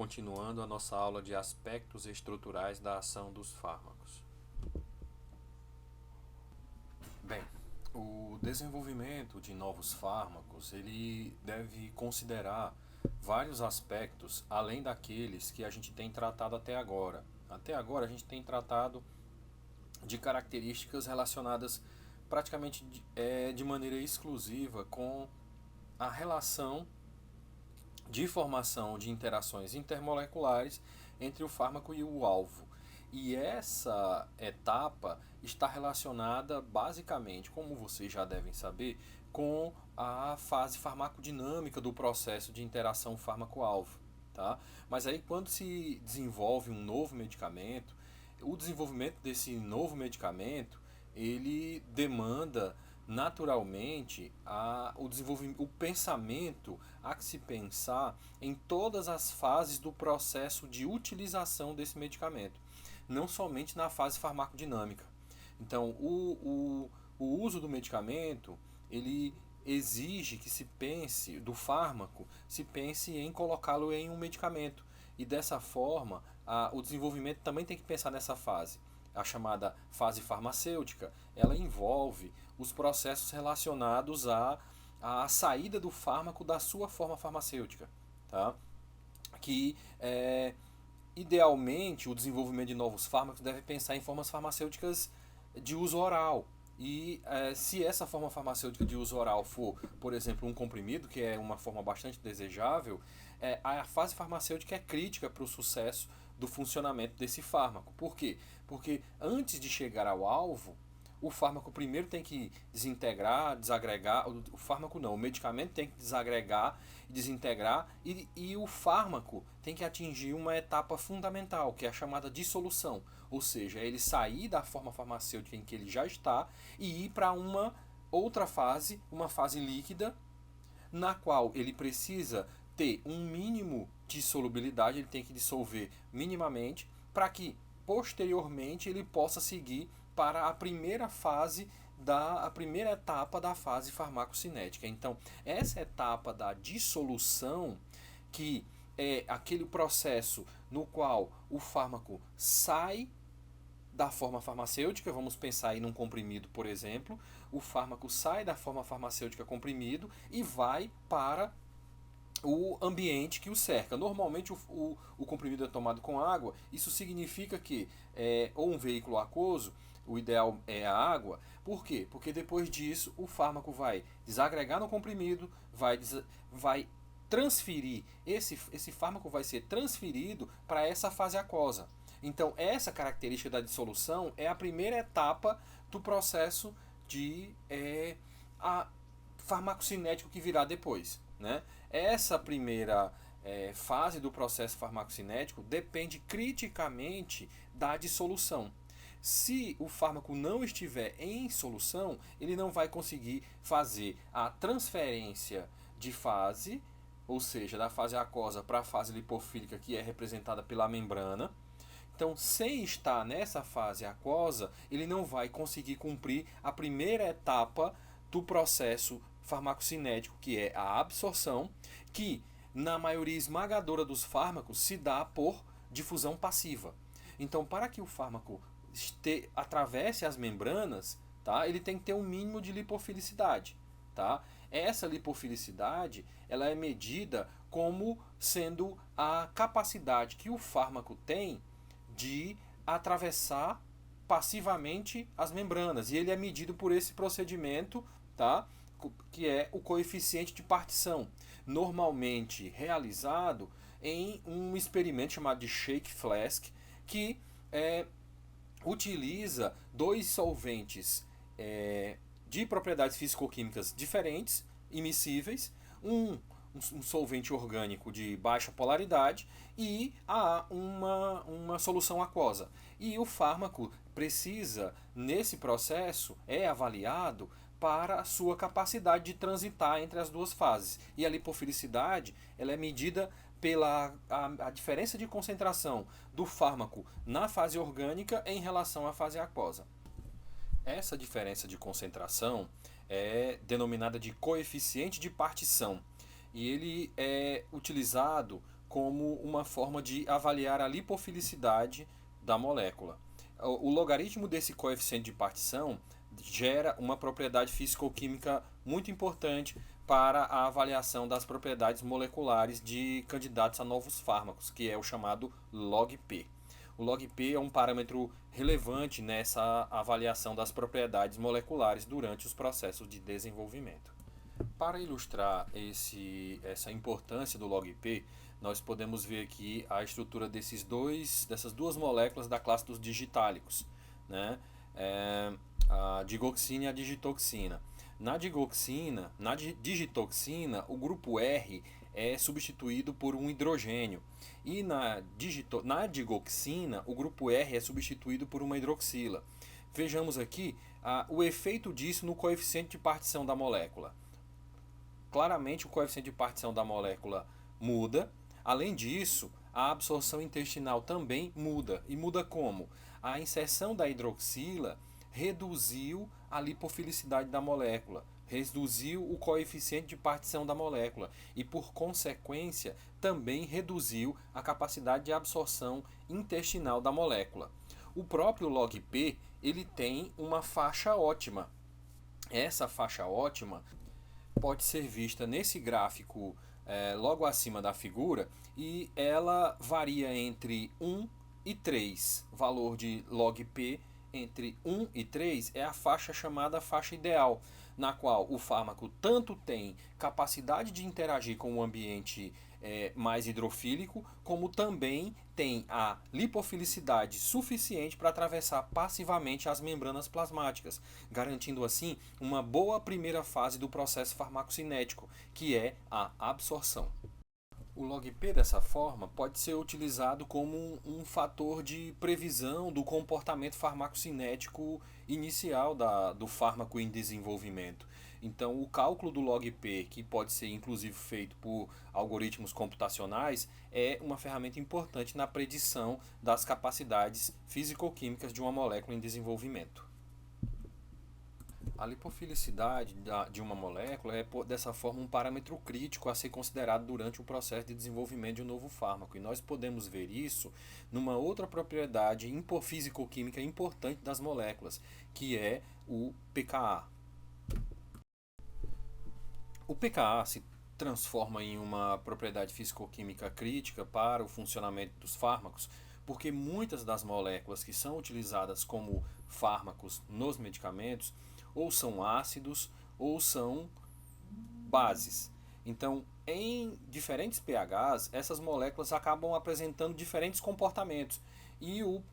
continuando a nossa aula de aspectos estruturais da ação dos fármacos. Bem, o desenvolvimento de novos fármacos, ele deve considerar vários aspectos além daqueles que a gente tem tratado até agora. Até agora a gente tem tratado de características relacionadas praticamente de maneira exclusiva com a relação de formação de interações intermoleculares entre o fármaco e o alvo. E essa etapa está relacionada basicamente, como vocês já devem saber, com a fase farmacodinâmica do processo de interação fármaco-alvo. Tá? Mas aí quando se desenvolve um novo medicamento, o desenvolvimento desse novo medicamento, ele demanda naturalmente o pensamento a que se pensar em todas as fases do processo de utilização desse medicamento, não somente na fase farmacodinâmica. Então, o uso do medicamento, ele exige que se pense, do fármaco, se pense em colocá-lo em um medicamento. E dessa forma, o desenvolvimento também tem que pensar nessa fase. A chamada fase farmacêutica, ela envolve os processos relacionados à saída do fármaco da sua forma farmacêutica. Tá? Que idealmente o desenvolvimento de novos fármacos deve pensar em formas farmacêuticas de uso oral. E se essa forma farmacêutica de uso oral for, por exemplo, um comprimido, que é uma forma bastante desejável, a fase farmacêutica é crítica para o sucesso do funcionamento desse fármaco. Por quê? Porque antes de chegar ao alvo, o fármaco primeiro tem que desintegrar, desagregar, o fármaco não, o medicamento tem que desagregar, desintegrar e o fármaco tem que atingir uma etapa fundamental, que é a chamada dissolução, ou seja, ele sair da forma farmacêutica em que ele já está e ir para uma outra fase, uma fase líquida, na qual ele precisa ter um mínimo de solubilidade, ele tem que dissolver minimamente, para que posteriormente ele possa seguir para a primeira fase a primeira etapa da fase farmacocinética. Então, essa etapa da dissolução, que é aquele processo no qual o fármaco sai da forma farmacêutica, vamos pensar aí num comprimido, por exemplo, o fármaco sai da forma farmacêutica comprimido e vai para o ambiente que o cerca. Normalmente o comprimido é tomado com água, isso significa que ou um veículo aquoso, o ideal é a água. Por quê? Porque depois disso o fármaco vai desagregar no comprimido, vai transferir, esse fármaco vai ser transferido para essa fase aquosa. Então essa característica da dissolução é a primeira etapa do processo de farmacocinético que virá depois. Né? Essa primeira fase do processo farmacocinético depende criticamente da dissolução. Se o fármaco não estiver em solução, ele não vai conseguir fazer a transferência de fase, ou seja, da fase aquosa para a fase lipofílica, que é representada pela membrana. Então, sem estar nessa fase aquosa, ele não vai conseguir cumprir a primeira etapa do processo farmacocinético, que é a absorção, que na maioria esmagadora dos fármacos se dá por difusão passiva. Então, para que o fármaco atravesse as membranas, tá, ele tem que ter um mínimo de lipofilicidade. Tá? Essa lipofilicidade ela é medida como sendo a capacidade que o fármaco tem de atravessar passivamente as membranas. E ele é medido por esse procedimento, tá? Que é o coeficiente de partição, normalmente realizado em um experimento chamado de Shake Flask, que utiliza dois solventes de propriedades físico-químicas diferentes, immiscíveis, um solvente orgânico de baixa polaridade e uma solução aquosa. E o fármaco precisa, nesse processo, é avaliado para a sua capacidade de transitar entre as duas fases. E a lipofilicidade ela é medida pela a diferença de concentração do fármaco na fase orgânica em relação à fase aquosa. Essa diferença de concentração é denominada de coeficiente de partição e ele é utilizado como uma forma de avaliar a lipofilicidade da molécula. O logaritmo desse coeficiente de partição gera uma propriedade físico-química muito importante para a avaliação das propriedades moleculares de candidatos a novos fármacos, que é o chamado log-P. O log-P é um parâmetro relevante nessa avaliação das propriedades moleculares durante os processos de desenvolvimento. Para ilustrar essa importância do log-P, nós podemos ver aqui a estrutura dessas duas moléculas da classe dos digitálicos, né? A digoxina e a digitoxina. Na digitoxina, o grupo R é substituído por um hidrogênio. E na digoxina, o grupo R é substituído por uma hidroxila. Vejamos aqui o efeito disso no coeficiente de partição da molécula. Claramente o coeficiente de partição da molécula muda. Além disso, a absorção intestinal também muda. E muda como? A inserção da hidroxila reduziu a lipofilicidade da molécula, reduziu o coeficiente de partição da molécula e, por consequência, também reduziu a capacidade de absorção intestinal da molécula. O próprio log-P ele tem uma faixa ótima. Essa faixa ótima pode ser vista nesse gráfico logo acima da figura e ela varia entre 1 e 3. O valor de log-P entre 1 e 3 é a faixa chamada faixa ideal, na qual o fármaco tanto tem capacidade de interagir com o ambiente mais hidrofílico, como também tem a lipofilicidade suficiente para atravessar passivamente as membranas plasmáticas, garantindo assim uma boa primeira fase do processo farmacocinético, que é a absorção. O log-P dessa forma pode ser utilizado como um fator de previsão do comportamento farmacocinético inicial do fármaco em desenvolvimento. Então, o cálculo do log-P, que pode ser inclusive feito por algoritmos computacionais, é uma ferramenta importante na predição das capacidades físico-químicas de uma molécula em desenvolvimento. A lipofilicidade de uma molécula é, dessa forma, um parâmetro crítico a ser considerado durante o processo de desenvolvimento de um novo fármaco. E nós podemos ver isso numa outra propriedade físico-química importante das moléculas, que é o pKa. O pKa se transforma em uma propriedade físico-química crítica para o funcionamento dos fármacos, porque muitas das moléculas que são utilizadas como fármacos nos medicamentos ou são ácidos ou são bases. Então, em diferentes pHs, essas moléculas acabam apresentando diferentes comportamentos. E o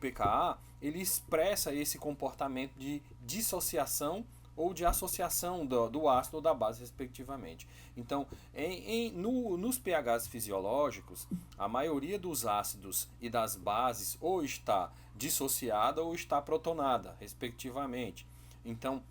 pKa ele expressa esse comportamento de dissociação ou de associação do ácido ou da base, respectivamente. Então, nos pHs fisiológicos, a maioria dos ácidos e das bases ou está dissociada ou está protonada, respectivamente. Então,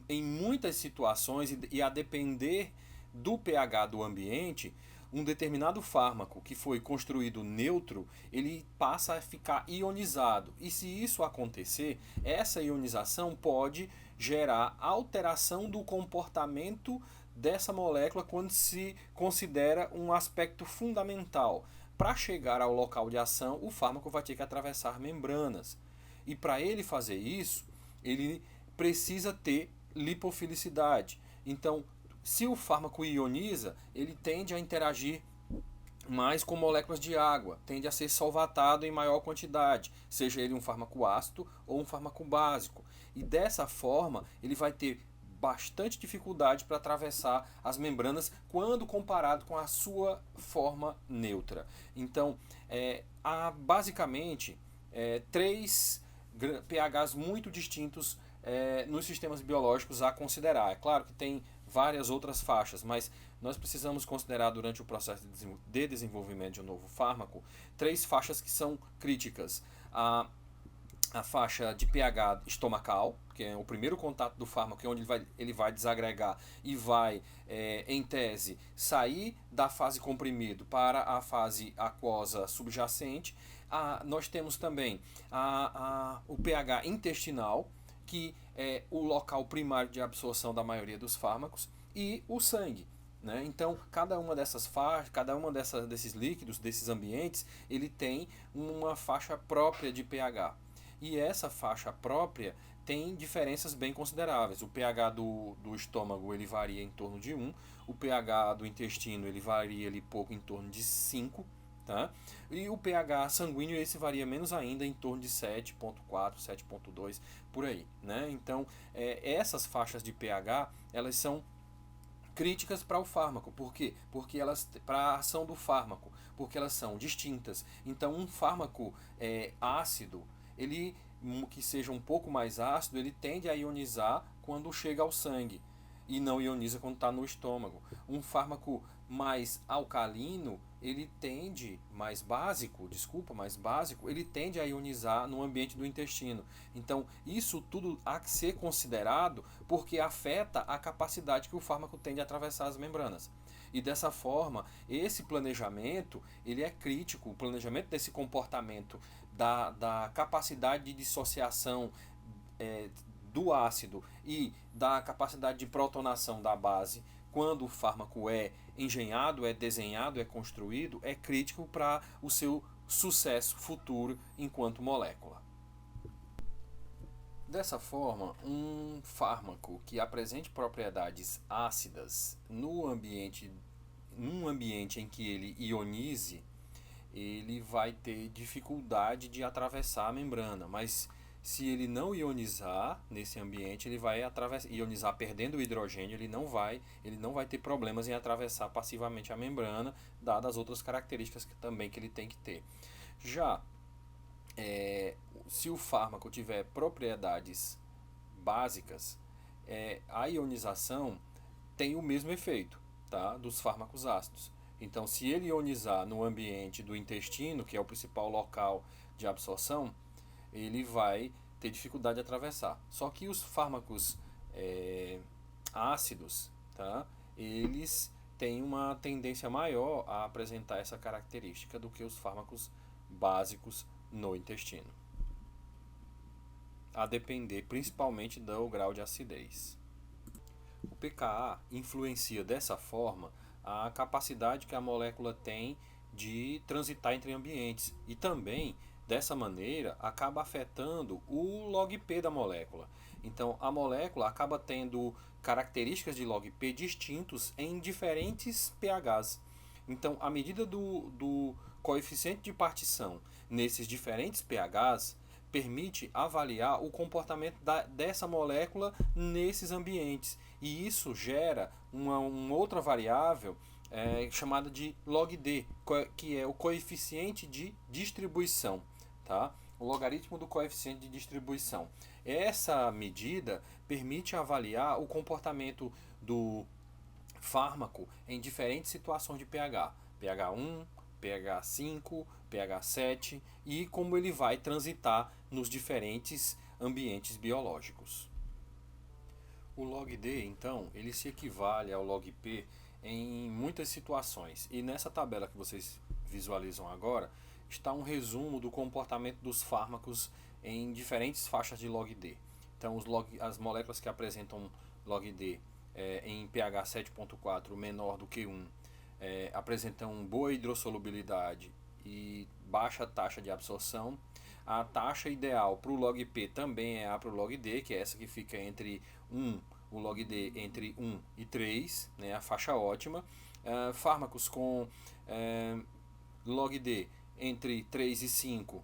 em muitas situações, e a depender do pH do ambiente, um determinado fármaco que foi construído neutro, ele passa a ficar ionizado. E se isso acontecer, essa ionização pode gerar alteração do comportamento dessa molécula quando se considera um aspecto fundamental. Para chegar ao local de ação, o fármaco vai ter que atravessar membranas. E para ele fazer isso, ele precisa ter lipofilicidade. Então, se o fármaco ioniza, ele tende a interagir mais com moléculas de água, tende a ser solvatado em maior quantidade, seja ele um fármaco ácido ou um fármaco básico. E dessa forma, ele vai ter bastante dificuldade para atravessar as membranas quando comparado com a sua forma neutra. Então, há basicamente três pHs muito distintos nos sistemas biológicos a considerar. É claro que tem várias outras faixas, mas nós precisamos considerar durante o processo de desenvolvimento de um novo fármaco três faixas que são críticas. A faixa de pH estomacal, que é o primeiro contato do fármaco, é onde ele vai desagregar e vai, em tese, sair da fase comprimido para a fase aquosa subjacente. Nós temos também o pH intestinal, que é o local primário de absorção da maioria dos fármacos, e o sangue, né? Então, cada uma dessas faixas, desses líquidos, desses ambientes, ele tem uma faixa própria de pH. E essa faixa própria tem diferenças bem consideráveis. O pH do estômago ele varia em torno de 1, o pH do intestino ele varia ali pouco em torno de 5, tá? E o pH sanguíneo esse varia menos ainda, em torno de 7,4, 7,2, por aí, né? Então, essas faixas de pH, elas são críticas para o fármaco. Por quê? Porque elas, para a ação do fármaco, porque elas são distintas. Então, um fármaco ácido, ele que seja um pouco mais ácido, ele tende a ionizar quando chega ao sangue e não ioniza quando está no estômago. Um fármaco mais alcalino, ele tende, mais básico, ele tende a ionizar no ambiente do intestino. Então, isso tudo há que ser considerado porque afeta a capacidade que o fármaco tem de atravessar as membranas. E dessa forma, esse planejamento, ele é crítico, o planejamento desse comportamento, da capacidade de dissociação do ácido e da capacidade de protonação da base, quando o fármaco é engenhado, é desenhado, é construído, é crítico para o seu sucesso futuro enquanto molécula. Dessa forma, um fármaco que apresente propriedades ácidas num ambiente em que ele ionize, ele vai ter dificuldade de atravessar a membrana, mas se ele não ionizar nesse ambiente, ele vai ionizar perdendo o hidrogênio, ele não vai ter problemas em atravessar passivamente a membrana, dadas as outras características que ele tem que ter. Já se o fármaco tiver propriedades básicas, a ionização tem o mesmo efeito, tá, dos fármacos ácidos. Então, se ele ionizar no ambiente do intestino, que é o principal local de absorção, ele vai ter dificuldade de atravessar. Só que os fármacos ácidos, tá, eles têm uma tendência maior a apresentar essa característica do que os fármacos básicos no intestino, a depender principalmente do grau de acidez. O pKa influencia dessa forma a capacidade que a molécula tem de transitar entre ambientes e também, dessa maneira, acaba afetando o log-P da molécula. Então, a molécula acaba tendo características de log-P distintos em diferentes pHs. Então, a medida do coeficiente de partição nesses diferentes pHs permite avaliar o comportamento dessa molécula nesses ambientes. E isso gera uma outra variável chamada de log-D, que é o coeficiente de distribuição, tá? O logaritmo do coeficiente de distribuição. Essa medida permite avaliar o comportamento do fármaco em diferentes situações de pH, pH 1, pH 5, pH 7, e como ele vai transitar nos diferentes ambientes biológicos. O log-D, então, ele se equivale ao log-P em muitas situações. E nessa tabela que vocês visualizam agora, está um resumo do comportamento dos fármacos em diferentes faixas de log-D. Então, as moléculas que apresentam log-D em pH 7,4 menor do que 1 apresentam boa hidrossolubilidade e baixa taxa de absorção. A taxa ideal para o log-P também é a para o log-D, que é essa que fica entre 1, o log-D entre 1 e 3, né, a faixa ótima. Fármacos com log-D entre 3 e 5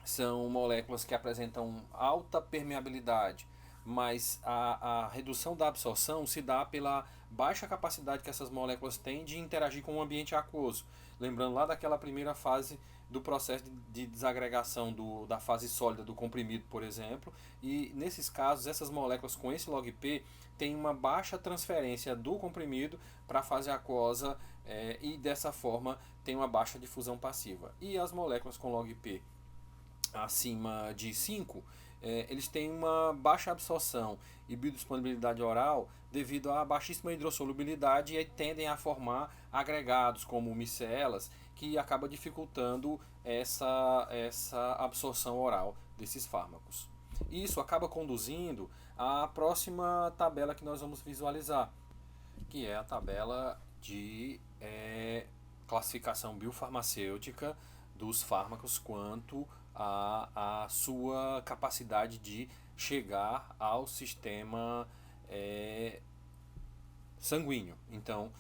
são moléculas que apresentam alta permeabilidade, mas a redução da absorção se dá pela baixa capacidade que essas moléculas têm de interagir com o ambiente aquoso. Lembrando lá daquela primeira fase do processo de desagregação da fase sólida do comprimido, por exemplo, e nesses casos essas moléculas com esse log-P têm uma baixa transferência do comprimido para a fase aquosa e dessa forma tem uma baixa difusão passiva. E as moléculas com log-P acima de 5, eles têm uma baixa absorção e biodisponibilidade oral devido à baixíssima hidrossolubilidade e tendem a formar agregados como micelas, que acaba dificultando essa absorção oral desses fármacos. Isso acaba conduzindo à próxima tabela que nós vamos visualizar. que é a tabela de classificação biofarmacêutica dos fármacos quanto à sua capacidade de chegar ao sistema sanguíneo. Então,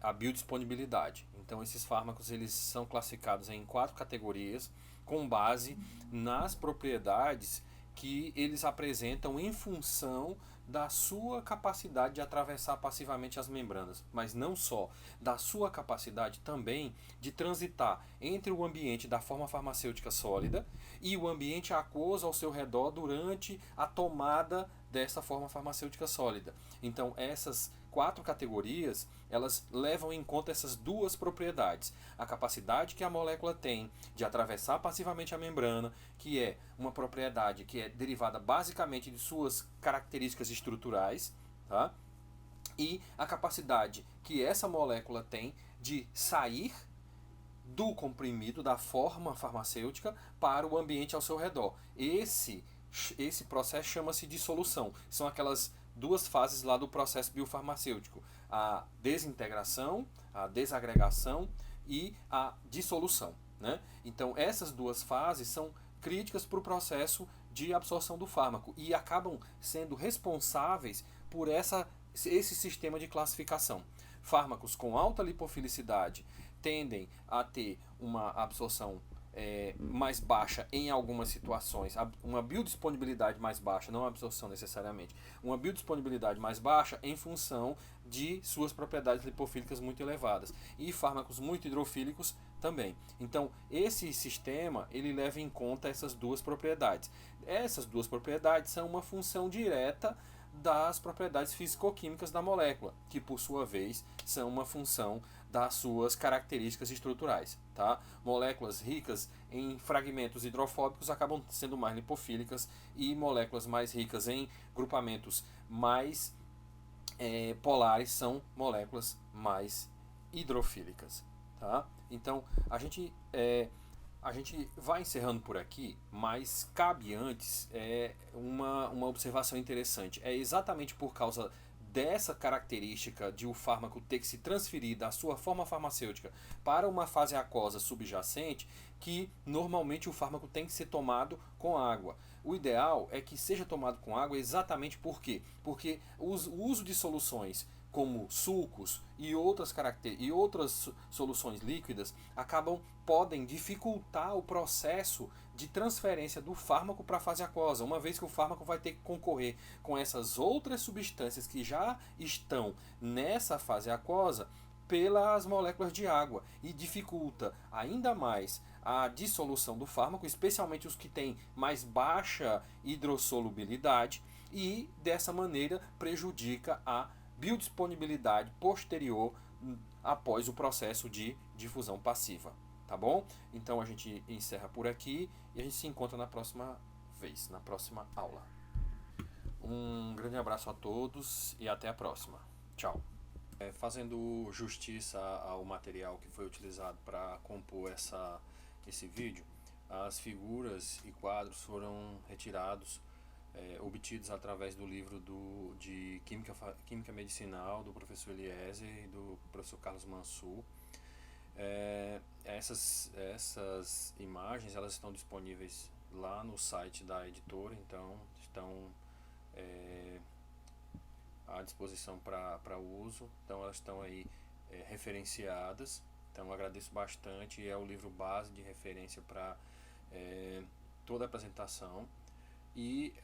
a biodisponibilidade. Então, esses fármacos eles são classificados em 4 categorias com base nas propriedades que eles apresentam em função da sua capacidade de atravessar passivamente as membranas, mas não só, da sua capacidade também de transitar entre o ambiente da forma farmacêutica sólida e o ambiente aquoso ao seu redor durante a tomada dessa forma farmacêutica sólida. Então, essas 4 categorias, elas levam em conta essas duas propriedades. A capacidade que a molécula tem de atravessar passivamente a membrana, que é uma propriedade que é derivada basicamente de suas características estruturais, tá? E a capacidade que essa molécula tem de sair do comprimido, da forma farmacêutica, para o ambiente ao seu redor. Esse processo chama-se dissolução. São aquelas duas fases lá do processo biofarmacêutico: a desintegração, a desagregação e a dissolução, né? Então, essas duas fases são críticas para o processo de absorção do fármaco e acabam sendo responsáveis por esse sistema de classificação. Fármacos com alta lipofilicidade tendem a ter uma absorção mais baixa em algumas situações, uma biodisponibilidade mais baixa, não a absorção necessariamente, uma biodisponibilidade mais baixa em função de suas propriedades lipofílicas muito elevadas, e fármacos muito hidrofílicos também. Então, esse sistema ele leva em conta essas duas propriedades. Essas duas propriedades são uma função direta das propriedades físico-químicas da molécula, que por sua vez são uma função das suas características estruturais. Tá? Moléculas ricas em fragmentos hidrofóbicos acabam sendo mais lipofílicas e moléculas mais ricas em grupamentos mais polares são moléculas mais hidrofílicas. Tá? Então a gente vai encerrando por aqui, mas cabe antes uma observação interessante. É exatamente por causa dessa característica de o fármaco ter que se transferir da sua forma farmacêutica para uma fase aquosa subjacente que normalmente o fármaco tem que ser tomado com água. O ideal é que seja tomado com água exatamente por quê? Porque o uso de soluções como sucos e outras soluções líquidas podem dificultar o processo de transferência do fármaco para a fase aquosa, uma vez que o fármaco vai ter que concorrer com essas outras substâncias que já estão nessa fase aquosa pelas moléculas de água e dificulta ainda mais a dissolução do fármaco, especialmente os que têm mais baixa hidrossolubilidade, e dessa maneira prejudica a biodisponibilidade posterior após o processo de difusão passiva. Tá bom? Então a gente encerra por aqui e a gente se encontra na próxima vez, na próxima aula. Um grande abraço a todos e até a próxima. Tchau. Fazendo justiça ao material que foi utilizado para compor esse vídeo, as figuras e quadros foram retirados, obtidos através do livro de Química Medicinal do professor Eliezer e do professor Carlos Mansur. Essas imagens elas estão disponíveis lá no site da editora, então estão à disposição para uso, então elas estão aí referenciadas. Então eu agradeço bastante, é o livro base de referência para toda a apresentação. E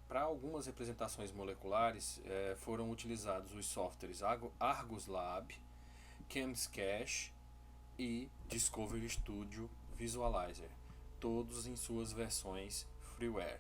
para algumas representações moleculares foram utilizados os softwares Argus Lab, ChemScache e Discovery Studio Visualizer, todos em suas versões freeware.